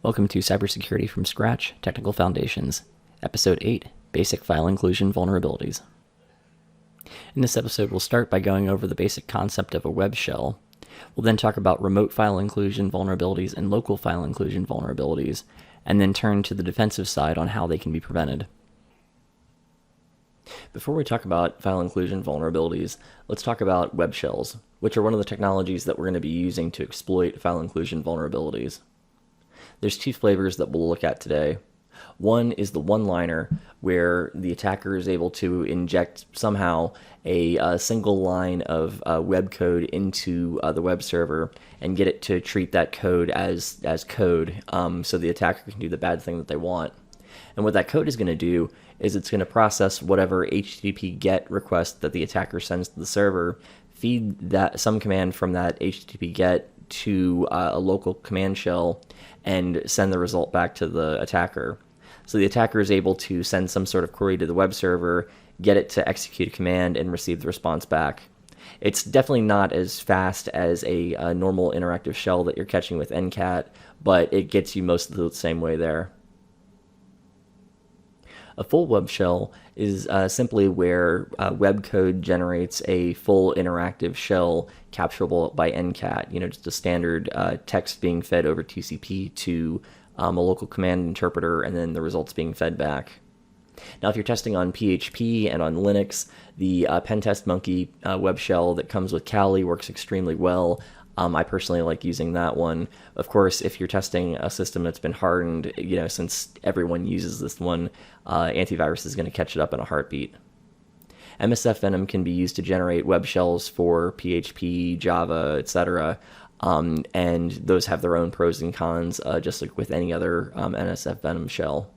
Welcome to Cybersecurity from Scratch, Technical Foundations, Episode 8, Basic File Inclusion Vulnerabilities. In this episode, we'll start by going over the basic concept of a web shell. We'll then talk about remote file inclusion vulnerabilities and local file inclusion vulnerabilities, and then turn to the defensive side on how they can be prevented. Before we talk about file inclusion vulnerabilities, let's talk about web shells, which are one of the technologies that we're going to be using to exploit file inclusion vulnerabilities. There's two flavors that we'll look at today. One is the one-liner, where the attacker is able to inject somehow a single line of web code into the web server and get it to treat that code as code, so the attacker can do the bad thing that they want. And what that code is going to do is it's going to process whatever HTTP GET request that the attacker sends to the server, feed that some command from that HTTP GET to a local command shell, and send the result back to the attacker. So the attacker is able to send some sort of query to the web server, get it to execute a command, and receive the response back. It's definitely not as fast as a normal interactive shell that you're catching with NCAT, but it gets you most of the same way there. A full web shell is simply where web code generates a full interactive shell capturable by NCAT, just a standard text being fed over TCP to a local command interpreter, and then the results being fed back. Now, if you're testing on PHP and on Linux, the Pentest Monkey web shell that comes with Kali works extremely well. I personally like using that one. Of course, if you're testing a system that's been hardened, since everyone uses this one, antivirus is going to catch it up in a heartbeat. MSF Venom can be used to generate web shells for PHP, Java, etc., and those have their own pros and cons, just like with any other MSF Venom shell.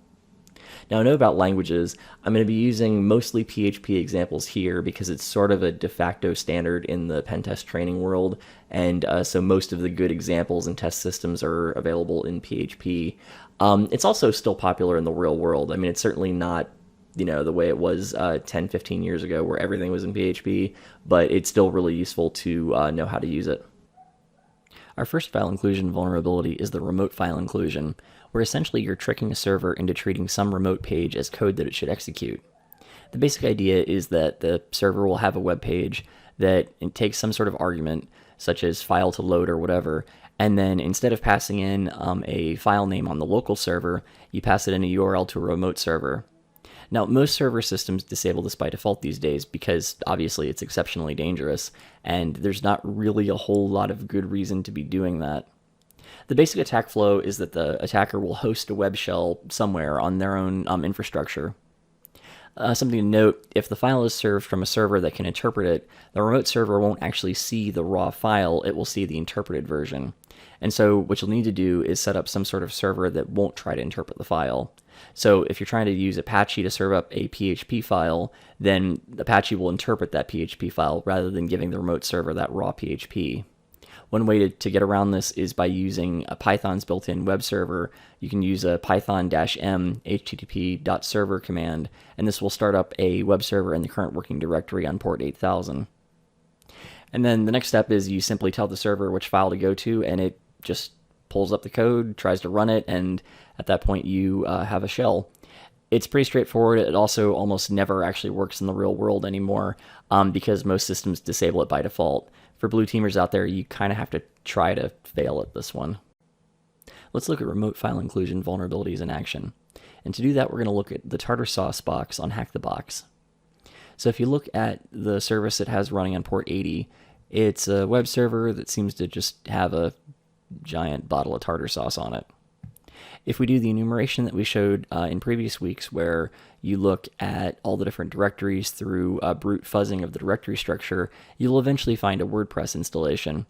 Now, I know about languages. I'm going to be using mostly PHP examples here because it's sort of a de facto standard in the pen test training world, and so most of the good examples and test systems are available in PHP. It's also still popular in the real world. I mean, it's certainly not the way it was 10, 15 years ago where everything was in PHP, but it's still really useful to know how to use it. Our first file inclusion vulnerability is the remote file inclusion, where essentially you're tricking a server into treating some remote page as code that it should execute. The basic idea is that the server will have a web page that it takes some sort of argument, such as file to load or whatever, and then instead of passing in a file name on the local server, you pass it in a URL to a remote server. Now, most server systems disable this by default these days because obviously it's exceptionally dangerous, and there's not really a whole lot of good reason to be doing that. The basic attack flow is that the attacker will host a web shell somewhere on their own infrastructure. Something to note, if the file is served from a server that can interpret it, the remote server won't actually see the raw file, it will see the interpreted version. And so what you'll need to do is set up some sort of server that won't try to interpret the file. So if you're trying to use Apache to serve up a PHP file, then Apache will interpret that PHP file rather than giving the remote server that raw PHP. One way to get around this is by using a Python's built-in web server. You can use a python-m http.server command, and this will start up a web server in the current working directory on port 8000. And then the next step is you simply tell the server which file to go to, and it just pulls up the code, tries to run it, and at that point you have a shell. It's pretty straightforward. It also almost never actually works in the real world anymore because most systems disable it by default. For blue teamers out there, you kind of have to try to fail at this one. Let's look at remote file inclusion vulnerabilities in action. And to do that, we're going to look at the tartar sauce box on Hack the Box. So if you look at the service it has running on port 80, it's a web server that seems to just have a giant bottle of tartar sauce on it. If we do the enumeration that we showed in previous weeks, where you look at all the different directories through brute fuzzing of the directory structure, you'll eventually find a WordPress installation.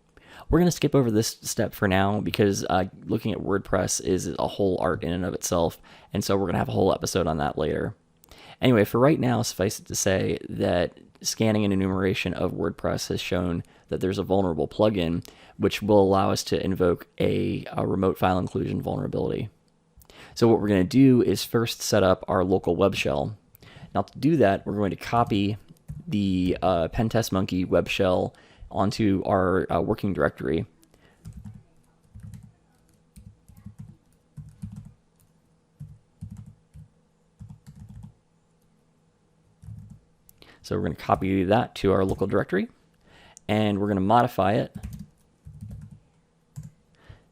We're going to skip over this step for now because looking at WordPress is a whole art in and of itself, and so we're going to have a whole episode on that later. Anyway, for right now, suffice it to say that scanning and enumeration of WordPress has shown that there's a vulnerable plugin which will allow us to invoke a remote file inclusion vulnerability. So what we're going to do is first set up our local web shell. Now to do that, we're going to copy the Pentest Monkey web shell onto our working directory. So we're going to copy that to our local directory, and we're going to modify it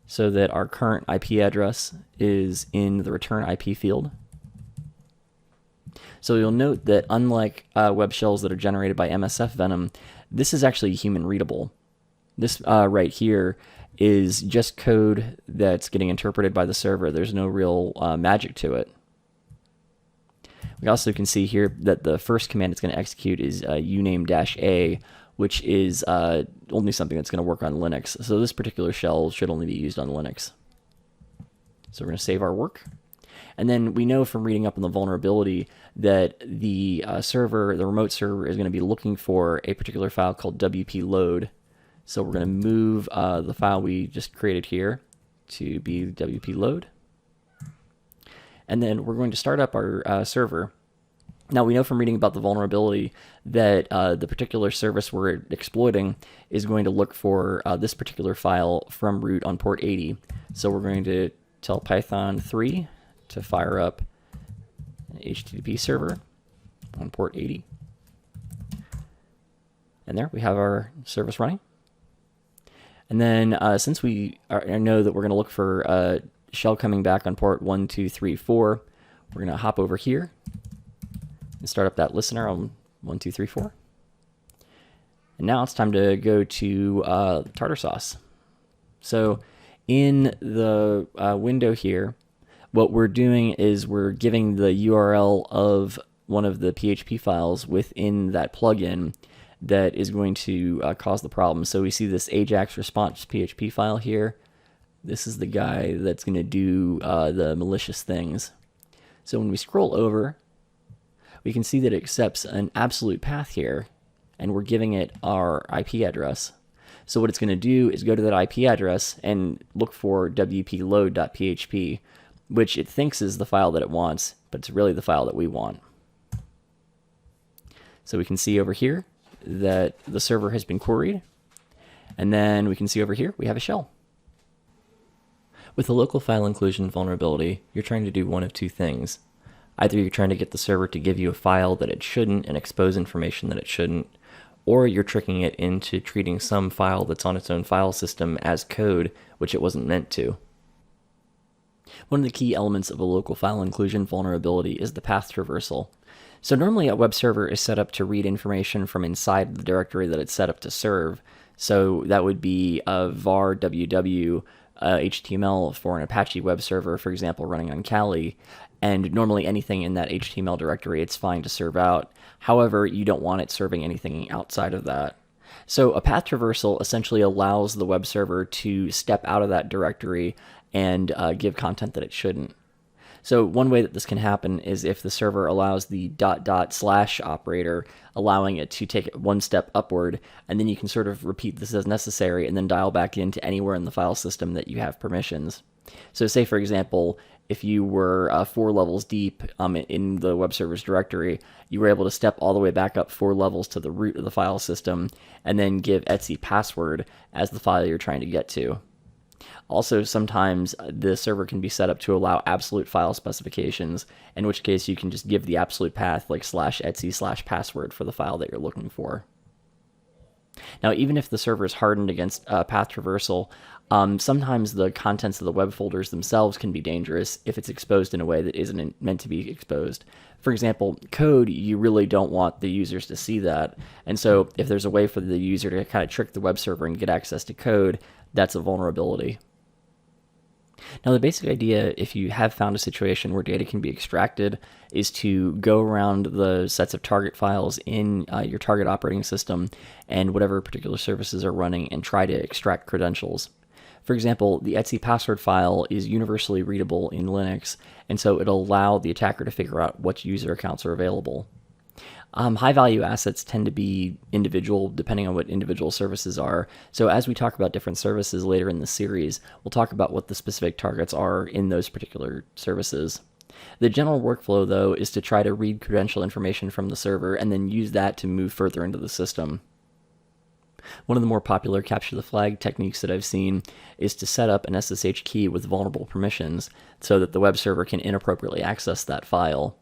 so that our current IP address is in the return IP field. So you'll note that unlike web shells that are generated by MSF Venom, this is actually human readable. This right here is just code that's getting interpreted by the server. There's no real magic to it. We also can see here that the first command it's going to execute is uname-a, which is only something that's going to work on Linux. So this particular shell should only be used on Linux. So we're going to save our work. And then we know from reading up on the vulnerability that the server, the remote server, is going to be looking for a particular file called WP load. So we're going to move the file we just created here to be WP load. And then we're going to start up our server. Now we know from reading about the vulnerability that the particular service we're exploiting is going to look for this particular file from root on port 80. So we're going to tell Python 3 to fire up an HTTP server on port 80. And there we have our service running. And then since we know that we're going to look for a shell coming back on port 1, 2, 3, 4, we're going to hop over here and start up that listener on 1, 2, 3, 4. And now it's time to go to tartar sauce. So in the window here, what we're doing is we're giving the URL of one of the PHP files within that plugin that is going to cause the problem. So we see this Ajax response PHP file here. This is the guy that's going to do the malicious things. So when we scroll over, we can see that it accepts an absolute path here, and we're giving it our IP address. So what it's going to do is go to that IP address and look for wpload.php, which it thinks is the file that it wants, but it's really the file that we want. So we can see over here that the server has been queried, and then we can see over here we have a shell. With a local file inclusion vulnerability, you're trying to do one of two things. Either you're trying to get the server to give you a file that it shouldn't and expose information that it shouldn't, or you're tricking it into treating some file that's on its own file system as code, which it wasn't meant to. One of the key elements of a local file inclusion vulnerability is the path traversal. So normally a web server is set up to read information from inside the directory that it's set up to serve. So that would be a var www HTML for an Apache web server, for example, running on Kali. And normally anything in that HTML directory, it's fine to serve out. However, you don't want it serving anything outside of that. So a path traversal essentially allows the web server to step out of that directory and give content that it shouldn't. So one way that this can happen is if the server allows the .. operator, allowing it to take it one step upward, and then you can sort of repeat this as necessary and then dial back into anywhere in the file system that you have permissions. So say, for example, if you were 4 levels deep in the web server's directory, you were able to step all the way back up 4 levels to the root of the file system and then give etc password as the file you're trying to get to. Also, sometimes the server can be set up to allow absolute file specifications, in which case you can just give the absolute path like /etc/password for the file that you're looking for. Now, even if the server is hardened against path traversal, sometimes the contents of the web folders themselves can be dangerous if it's exposed in a way that isn't meant to be exposed. For example, code, you really don't want the users to see that. And so if there's a way for the user to kind of trick the web server and get access to code, that's a vulnerability. Now, the basic idea, if you have found a situation where data can be extracted, is to go around the sets of target files in your target operating system and whatever particular services are running and try to extract credentials. For example, the etc password file is universally readable in Linux, and so it'll allow the attacker to figure out what user accounts are available. High-value assets tend to be individual, depending on what individual services are. So as we talk about different services later in the series, we'll talk about what the specific targets are in those particular services. The general workflow, though, is to try to read credential information from the server and then use that to move further into the system. One of the more popular capture the flag techniques that I've seen is to set up an SSH key with vulnerable permissions so that the web server can inappropriately access that file.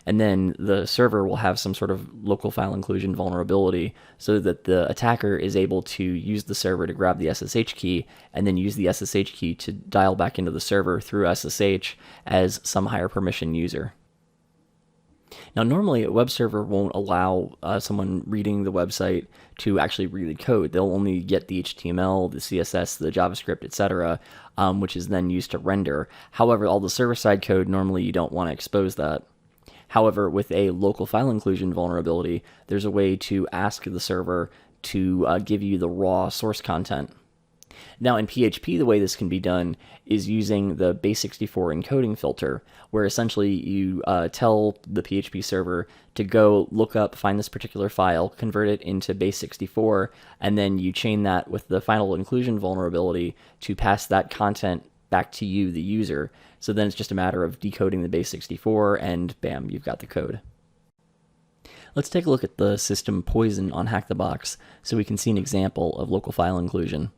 And then the server will have some sort of local file inclusion vulnerability so that the attacker is able to use the server to grab the SSH key and then use the SSH key to dial back into the server through SSH as some higher permission user. Now, normally a web server won't allow someone reading the website to actually read the code. They'll only get the HTML, the CSS, the JavaScript, etc., which is then used to render. However, all the server-side code, normally you don't want to expose that. However, with a local file inclusion vulnerability, there's a way to ask the server to give you the raw source content. Now, in PHP, the way this can be done is using the base64 encoding filter, where essentially you tell the PHP server to go look up, find this particular file, convert it into base64, and then you chain that with the final inclusion vulnerability to pass that content back to you, the user. So then it's just a matter of decoding the base64, and bam, you've got the code. Let's take a look at the system poison on Hack the Box so we can see an example of local file inclusion.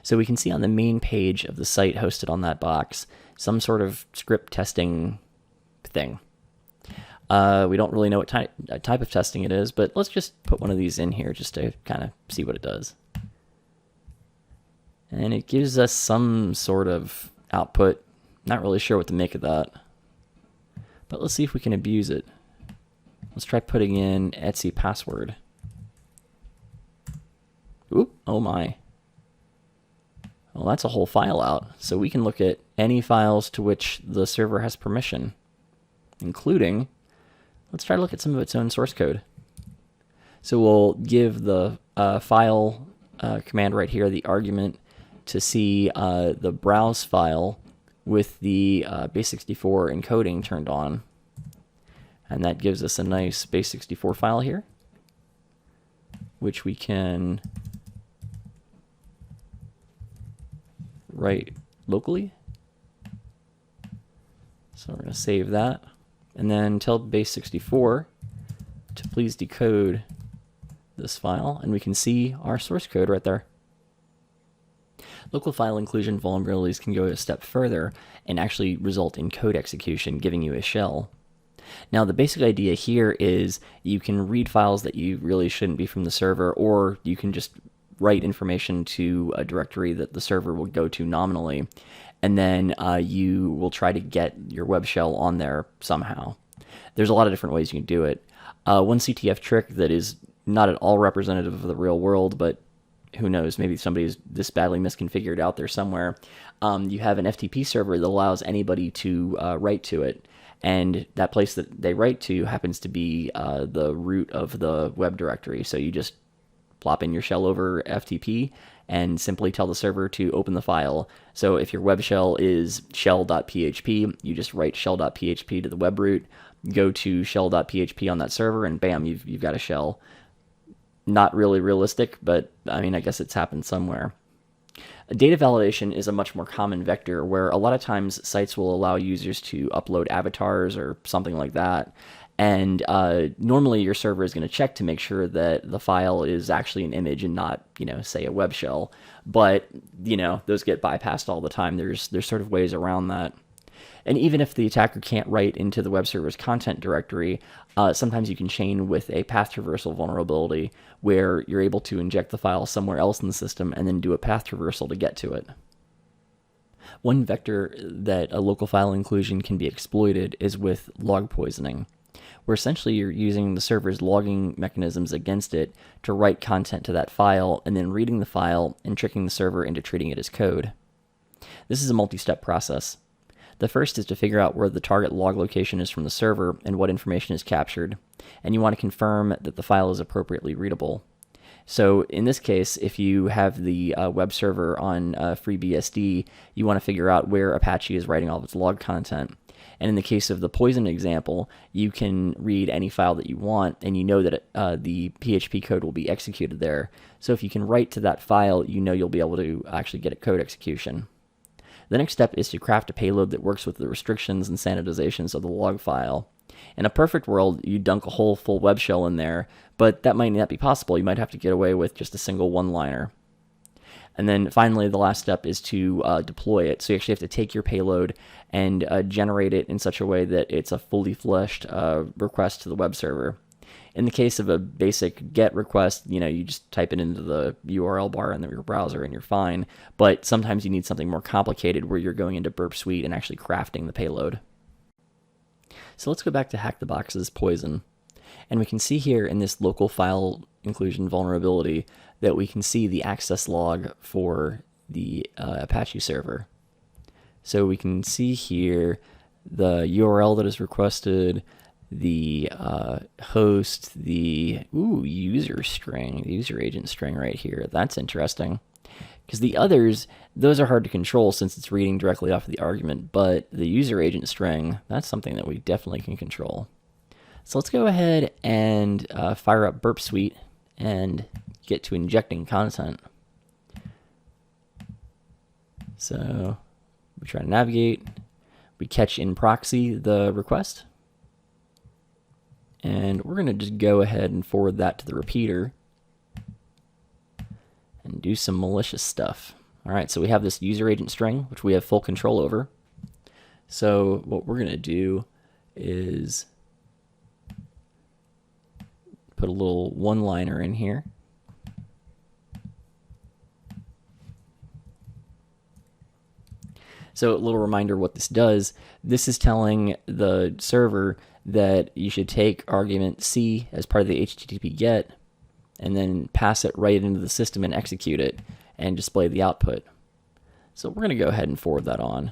So we can see on the main page of the site hosted on that box some sort of script testing thing. We don't really know what type of testing it is, but let's just put one of these in here just to kind of see what it does. And it gives us some sort of output. Not really sure what to make of that. But let's see if we can abuse it. Let's try putting in Etsy password. Oop, oh my. Well, that's a whole file out. So we can look at any files to which the server has permission, including, let's try to look at some of its own source code. So we'll give the file command right here, the argument, to see the browse file with the base64 encoding turned on. And that gives us a nice base64 file here, which we can write locally. So we're going to save that and then tell base64 to please decode this file, and we can see our source code right there. Local file inclusion vulnerabilities can go a step further and actually result in code execution, giving you a shell. Now, the basic idea here is you can read files that you really shouldn't be from the server, or you can just write information to a directory that the server will go to nominally, and then you will try to get your web shell on there somehow. There's a lot of different ways you can do it. One CTF trick that is not at all representative of the real world, but who knows, maybe somebody's this badly misconfigured out there somewhere. You have an FTP server that allows anybody to write to it, and that place that they write to happens to be the root of the web directory. So you just plop in your shell over FTP and simply tell the server to open the file. So if your web shell is shell.php, you just write shell.php to the web root, go to shell.php on that server, and bam, you've got a shell. Not really realistic, but I mean, I guess it's happened somewhere. Data validation is a much more common vector where a lot of times sites will allow users to upload avatars or something like that. And normally your server is going to check to make sure that the file is actually an image and not, say a web shell. But, those get bypassed all the time. There's sort of ways around that. And even if the attacker can't write into the web server's content directory, sometimes you can chain with a path traversal vulnerability where you're able to inject the file somewhere else in the system and then do a path traversal to get to it. One vector that a local file inclusion can be exploited is with log poisoning, where essentially you're using the server's logging mechanisms against it to write content to that file and then reading the file and tricking the server into treating it as code. This is a multi-step process. The first is to figure out where the target log location is from the server and what information is captured, and you want to confirm that the file is appropriately readable. So in this case, if you have the web server on FreeBSD, you want to figure out where Apache is writing all of its log content. And in the case of the poison example, you can read any file that you want, and you know that the PHP code will be executed there. So if you can write to that file, you'll be able to actually get a code execution. The next step is to craft a payload that works with the restrictions and sanitizations of the log file. In a perfect world, you dunk a whole full web shell in there, but that might not be possible. You might have to get away with just a single one-liner. And then finally, the last step is to deploy it. So you actually have to take your payload and generate it in such a way that it's a fully fleshed request to the web server. In the case of a basic GET request, you just type it into the URL bar in your browser and you're fine. But sometimes you need something more complicated where you're going into Burp Suite and actually crafting the payload. So let's go back to Hack the Box's Poison. And we can see here in this local file inclusion vulnerability that we can see the access log for the Apache server. So we can see here the URL that is requested, the host, the user string, the user agent string right here. That's interesting. Because the others, those are hard to control since it's reading directly off of the argument, but the user agent string, that's something that we definitely can control. So let's go ahead and fire up Burp Suite and get to injecting content. So we try to navigate, we catch in proxy the request, and we're going to just go ahead and forward that to the repeater and do some malicious stuff. All right, so we have this user agent string, which we have full control over. So what we're going to do is put a little one-liner in here. So a little reminder what this does. This is telling the server that you should take argument C as part of the HTTP GET and then pass it right into the system and execute it and display the output. So we're going to go ahead and forward that on.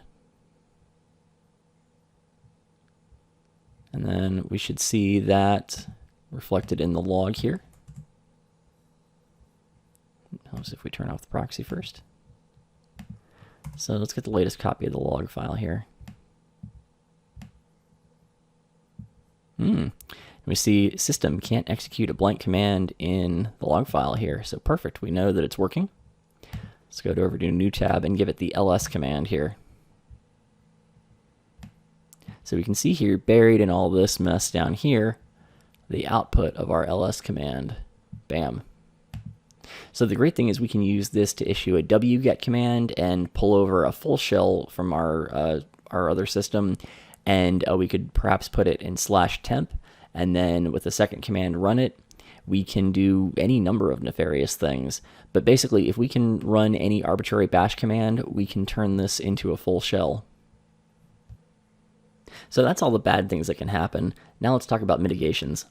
And then we should see that reflected in the log here. Helps if we turn off the proxy first. So let's get the latest copy of the log file here. We see system can't execute a blank command in the log file here. So perfect, we know that it's working. Let's go over to a new tab and give it the ls command here. So we can see here, buried in all this mess down here, the output of our ls command. Bam. So the great thing is we can use this to issue a wget command and pull over a full shell from our other system, and we could perhaps put it in /temp, and then with the second command run it. We can do any number of nefarious things, but basically if we can run any arbitrary bash command, we can turn this into a full shell. So that's all the bad things that can happen. Now let's talk about mitigations.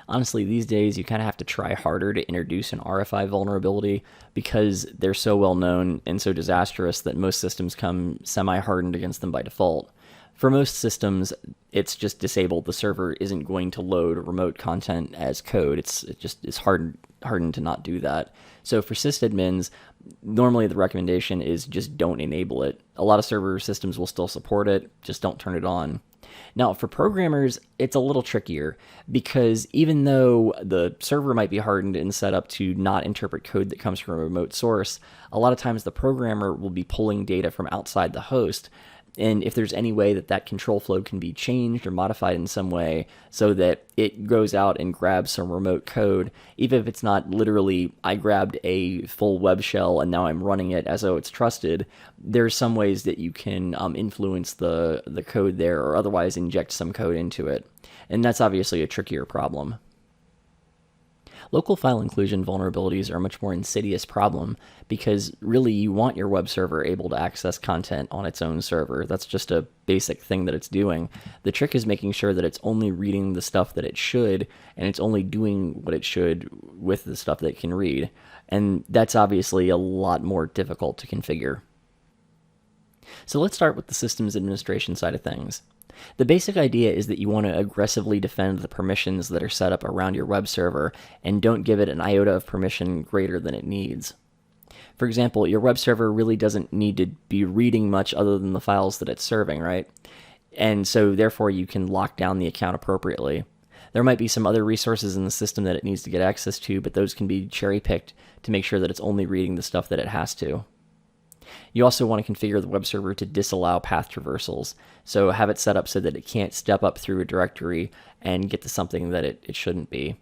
Honestly, these days you kind of have to try harder to introduce an RFI vulnerability because they're so well known and so disastrous that most systems come semi-hardened against them by default. For most systems, it's just disabled. The server isn't going to load remote content as code. It's hardened to not do that. So for sysadmins, normally the recommendation is just don't enable it. A lot of server systems will still support it, just don't turn it on. Now, for programmers, it's a little trickier because even though the server might be hardened and set up to not interpret code that comes from a remote source, a lot of times the programmer will be pulling data from outside the host. And if there's any way that that control flow can be changed or modified in some way so that it goes out and grabs some remote code, even if it's not literally, I grabbed a full web shell and now I'm running it as though it's trusted, there's some ways that you can influence the code there or otherwise inject some code into it. And that's obviously a trickier problem. Local file inclusion vulnerabilities are a much more insidious problem because really you want your web server able to access content on its own server. That's just a basic thing that it's doing. The trick is making sure that it's only reading the stuff that it should and it's only doing what it should with the stuff that it can read. And that's obviously a lot more difficult to configure. So let's start with the systems administration side of things. The basic idea is that you want to aggressively defend the permissions that are set up around your web server and don't give it an iota of permission greater than it needs. For example, your web server really doesn't need to be reading much other than the files that it's serving, right? And so therefore you can lock down the account appropriately. There might be some other resources in the system that it needs to get access to, but those can be cherry-picked to make sure that it's only reading the stuff that it has to. You also want to configure the web server to disallow path traversals, so have it set up so that it can't step up through a directory and get to something that it shouldn't be.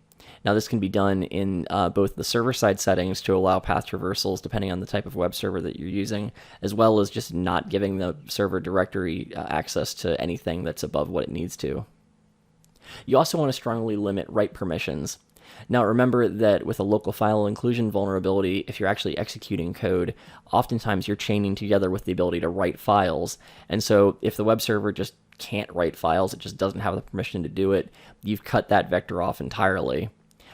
Now, this can be done in both the server-side settings to allow path traversals depending on the type of web server that you're using, as well as just not giving the server directory access to anything that's above what it needs to. You also want to strongly limit write permissions. Now, remember that with a local file inclusion vulnerability, if you're actually executing code, oftentimes you're chaining together with the ability to write files. And so if the web server just can't write files, it just doesn't have the permission to do it, you've cut that vector off entirely.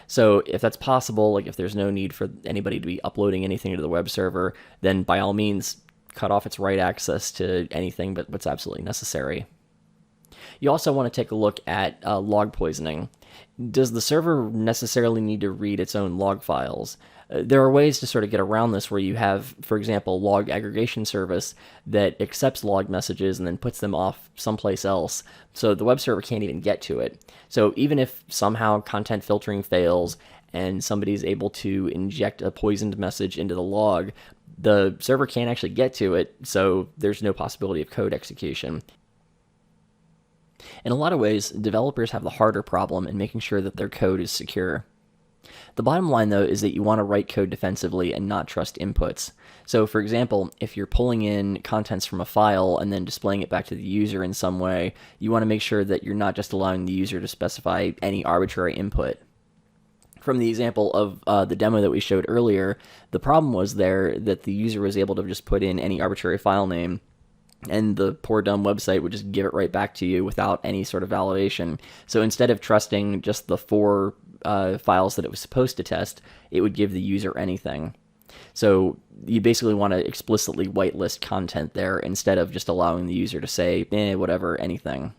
So if that's possible, like if there's no need for anybody to be uploading anything to the web server, then by all means, cut off its write access to anything but what's absolutely necessary. You also want to take a look at log poisoning. Does the server necessarily need to read its own log files? There are ways to sort of get around this where you have, for example, log aggregation service that accepts log messages and then puts them off someplace else, so the web server can't even get to it. So even if somehow content filtering fails and somebody's able to inject a poisoned message into the log, the server can't actually get to it, so there's no possibility of code execution. In a lot of ways, developers have the harder problem in making sure that their code is secure. The bottom line, though, is that you want to write code defensively and not trust inputs. So, for example, if you're pulling in contents from a file and then displaying it back to the user in some way, you want to make sure that you're not just allowing the user to specify any arbitrary input. From the example of the demo that we showed earlier, the problem was there that the user was able to just put in any arbitrary file name, and the poor dumb website would just give it right back to you without any sort of validation. So instead of trusting just the 4 files that it was supposed to test, it would give the user anything. So you basically want to explicitly whitelist content there instead of just allowing the user to say, whatever, anything.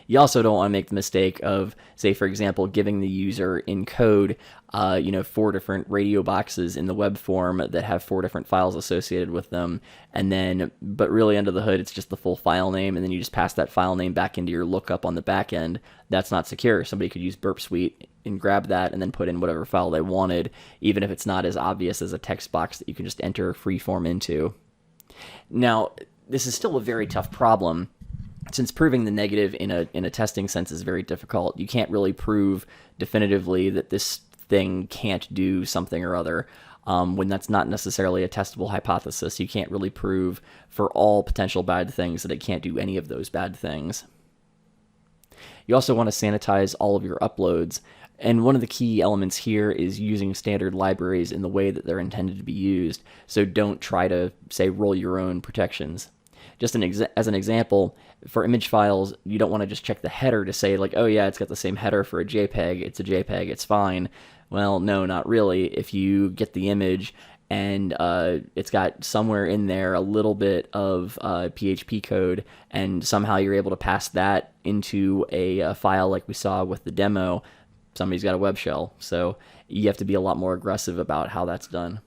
You also don't want to make the mistake of, say, for example, giving the user in code, 4 different radio boxes in the web form that have 4 different files associated with them, but really under the hood, it's just the full file name, and then you just pass that file name back into your lookup on the back end. That's not secure. Somebody could use Burp Suite and grab that and then put in whatever file they wanted, even if it's not as obvious as a text box that you can just enter freeform into. Now, this is still a very tough problem, since proving the negative in a testing sense is very difficult. You can't really prove definitively that this thing can't do something or other when that's not necessarily a testable hypothesis. You can't really prove for all potential bad things that it can't do any of those bad things. You also want to sanitize all of your uploads. And one of the key elements here is using standard libraries in the way that they're intended to be used. So don't try to, say, roll your own protections. Just as an example, for image files, you don't want to just check the header to say, like, oh yeah, it's got the same header for a JPEG, it's fine. Well, no, not really. If you get the image and it's got somewhere in there a little bit of PHP code, and somehow you're able to pass that into a file like we saw with the demo, somebody's got a web shell. So you have to be a lot more aggressive about how that's done.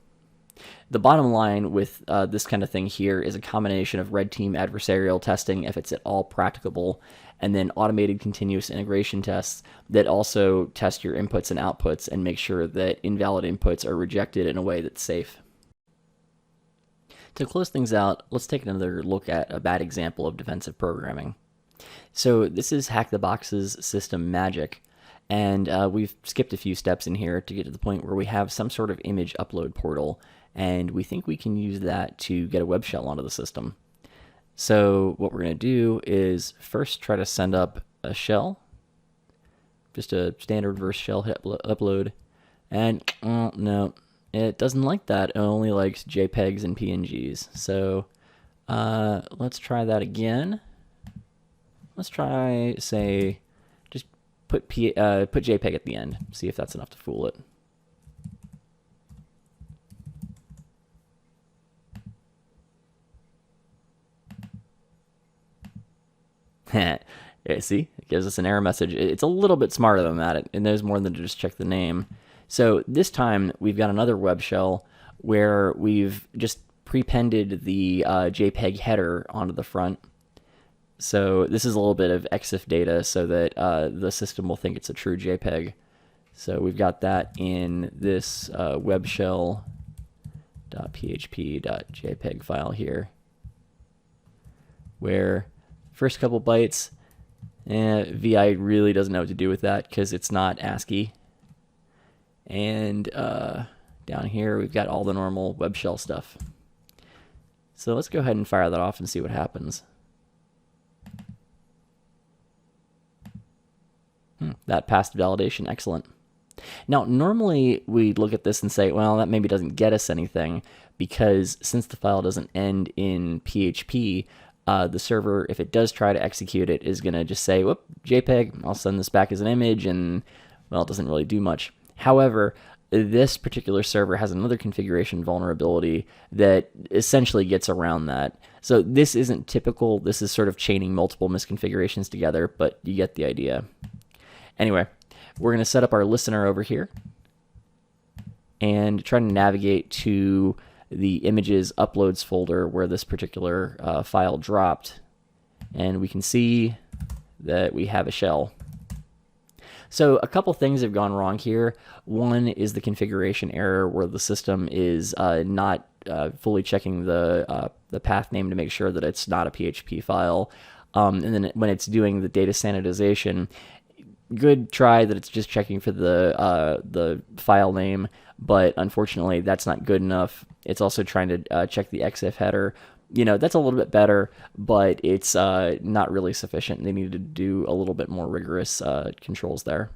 The bottom line with this kind of thing here is a combination of red team adversarial testing, if it's at all practicable, and then automated continuous integration tests that also test your inputs and outputs and make sure that invalid inputs are rejected in a way that's safe. To close things out, let's take another look at a bad example of defensive programming. So this is Hack the Box's system magic, and we've skipped a few steps in here to get to the point where we have some sort of image upload portal, and we think we can use that to get a web shell onto the system. So what we're going to do is first try to send up a shell, just a standard verse shell, hit upload, and no, it doesn't like that. It only likes JPEGs and PNGs. So let's try that again. Let's try, say, just put JPEG at the end, see if that's enough to fool it. Yeah, see, it gives us an error message. It's a little bit smarter than that. It knows more than to just check the name. So this time we've got another web shell where we've just prepended the JPEG header onto the front. So this is a little bit of EXIF data so that the system will think it's a true JPEG. So we've got that in this web shell.php.jpg file here, where first couple bytes, VI really doesn't know what to do with that because it's not ASCII. And down here, we've got all the normal web shell stuff. So let's go ahead and fire that off and see what happens. That passed validation. Excellent. Now, normally we'd look at this and say, well, that maybe doesn't get us anything, because since the file doesn't end in PHP, the server, if it does try to execute it, is going to just say, whoop, JPEG, I'll send this back as an image, and, well, it doesn't really do much. However, this particular server has another configuration vulnerability that essentially gets around that. So this isn't typical. This is sort of chaining multiple misconfigurations together, but you get the idea. Anyway, we're going to set up our listener over here and try to navigate to the images uploads folder where this particular file dropped. And we can see that we have a shell. So a couple things have gone wrong here. One is the configuration error where the system is not fully checking the path name to make sure that it's not a PHP file. And then when it's doing the data sanitization, good try that it's just checking for the file name, but unfortunately that's not good enough. It's also trying to check the EXIF header. You know, that's a little bit better, but it's not really sufficient. They need to do a little bit more rigorous controls there.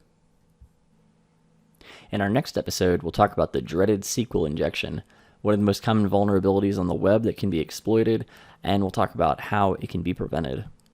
In our next episode, we'll talk about the dreaded SQL injection, one of the most common vulnerabilities on the web that can be exploited, and we'll talk about how it can be prevented.